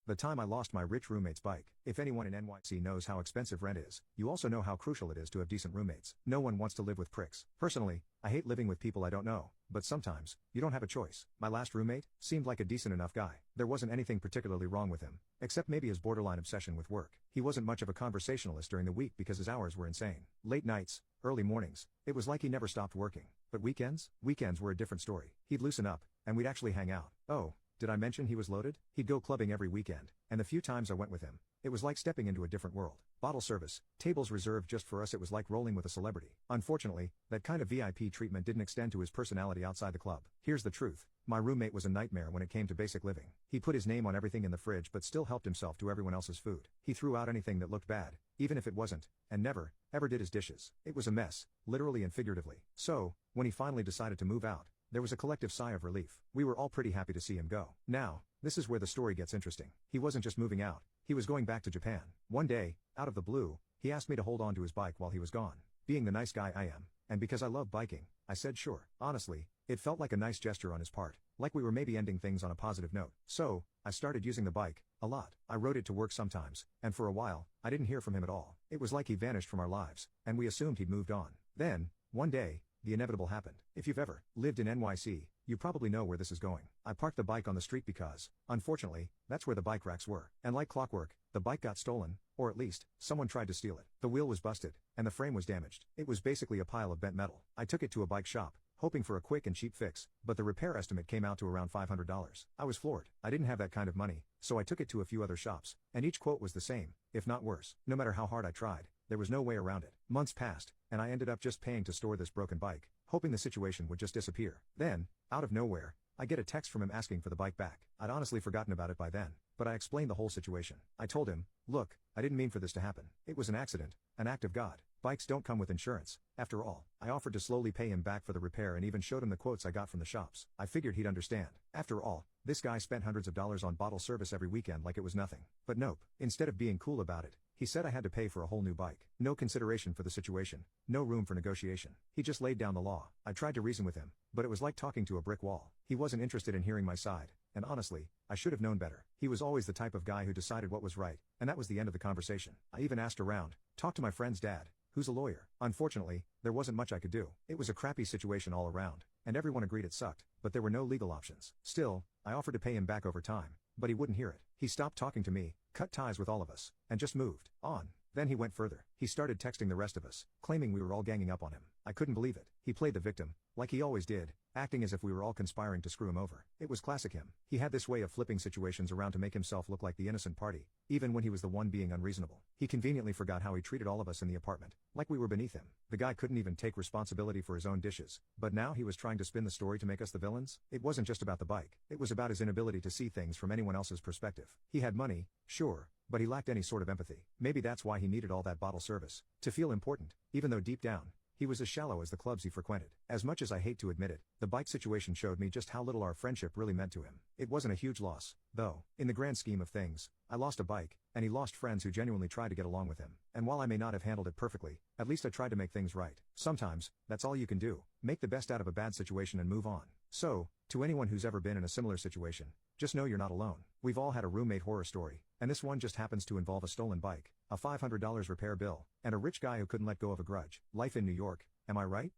The time I lost my rich roommate's bike. If anyone in NYC knows how expensive rent is, you also know how crucial it is to have decent roommates. No one wants to live with pricks. Personally, I hate living with people I don't know, but sometimes, you don't have a choice. My last roommate seemed like a decent enough guy. There wasn't anything particularly wrong with him, except maybe his borderline obsession with work. He wasn't much of a conversationalist during the week because his hours were insane. Late nights, early mornings, it was like he never stopped working. But weekends? Weekends were a different story. He'd loosen up, and we'd actually hang out. Oh, did I mention he was loaded? He'd go clubbing every weekend, and the few times I went with him, it was like stepping into a different world. Bottle service, tables reserved just for us. It was like rolling with a celebrity. Unfortunately, that kind of VIP treatment didn't extend to his personality outside the club. Here's the truth. My roommate was a nightmare when it came to basic living. He put his name on everything in the fridge but still helped himself to everyone else's food. He threw out anything that looked bad, even if it wasn't, and never, ever did his dishes. It was a mess, literally and figuratively. So, when he finally decided to move out, there was a collective sigh of relief. We were all pretty happy to see him go. Now, this is where the story gets interesting. He wasn't just moving out, he was going back to Japan. One day, out of the blue, he asked me to hold on to his bike while he was gone. Being the nice guy I am, and because I love biking, I said sure. Honestly, it felt like a nice gesture on his part, like we were maybe ending things on a positive note. So, I started using the bike, a lot. I rode it to work sometimes, and for a while, I didn't hear from him at all. It was like he vanished from our lives, and we assumed he'd moved on. Then, one day, the inevitable happened. If you've ever lived in NYC, you probably know where this is going. I parked the bike on the street because, unfortunately, that's where the bike racks were. And like clockwork, the bike got stolen, or at least, someone tried to steal it. The wheel was busted, and the frame was damaged. It was basically a pile of bent metal. I took it to a bike shop, hoping for a quick and cheap fix, but the repair estimate came out to around $500. I was floored. I didn't have that kind of money, so I took it to a few other shops, and each quote was the same, if not worse. No matter how hard I tried, there was no way around it. Months passed, and I ended up just paying to store this broken bike, hoping the situation would just disappear. Then, out of nowhere, I get a text from him asking for the bike back. I'd honestly forgotten about it by then, but I explained the whole situation. I told him, look, I didn't mean for this to happen. It was an accident, an act of God. Bikes don't come with insurance, after all. I offered to slowly pay him back for the repair and even showed him the quotes I got from the shops. I figured he'd understand. After all, this guy spent hundreds of dollars on bottle service every weekend like it was nothing. But nope. Instead of being cool about it, he said I had to pay for a whole new bike. No consideration for the situation, no room for negotiation. He just laid down the law. I tried to reason with him, but it was like talking to a brick wall. He wasn't interested in hearing my side, and honestly, I should have known better. He was always the type of guy who decided what was right, and that was the end of the conversation. I even asked around, talked to my friend's dad, who's a lawyer. Unfortunately, there wasn't much I could do. It was a crappy situation all around, and everyone agreed it sucked, but there were no legal options. Still, I offered to pay him back over time, but he wouldn't hear it. He stopped talking to me, cut ties with all of us, and just moved on. Then he went further. He started texting the rest of us, claiming we were all ganging up on him. I couldn't believe it. He played the victim, like he always did, acting as if we were all conspiring to screw him over. It was classic him. He had this way of flipping situations around to make himself look like the innocent party, even when he was the one being unreasonable. He conveniently forgot how he treated all of us in the apartment, like we were beneath him. The guy couldn't even take responsibility for his own dishes, but now he was trying to spin the story to make us the villains. It wasn't just about the bike. It was about his inability to see things from anyone else's perspective. He had money, sure, but he lacked any sort of empathy. Maybe that's why he needed all that bottle service, to feel important, even though deep down, he was as shallow as the clubs he frequented. As much as I hate to admit it, the bike situation showed me just how little our friendship really meant to him. It wasn't a huge loss, though. In the grand scheme of things, I lost a bike, and he lost friends who genuinely tried to get along with him. And while I may not have handled it perfectly, at least I tried to make things right. Sometimes, that's all you can do. Make the best out of a bad situation and move on. So, to anyone who's ever been in a similar situation, just know you're not alone. We've all had a roommate horror story, and this one just happens to involve a stolen bike, a $500 repair bill, and a rich guy who couldn't let go of a grudge. Life in New York, am I right?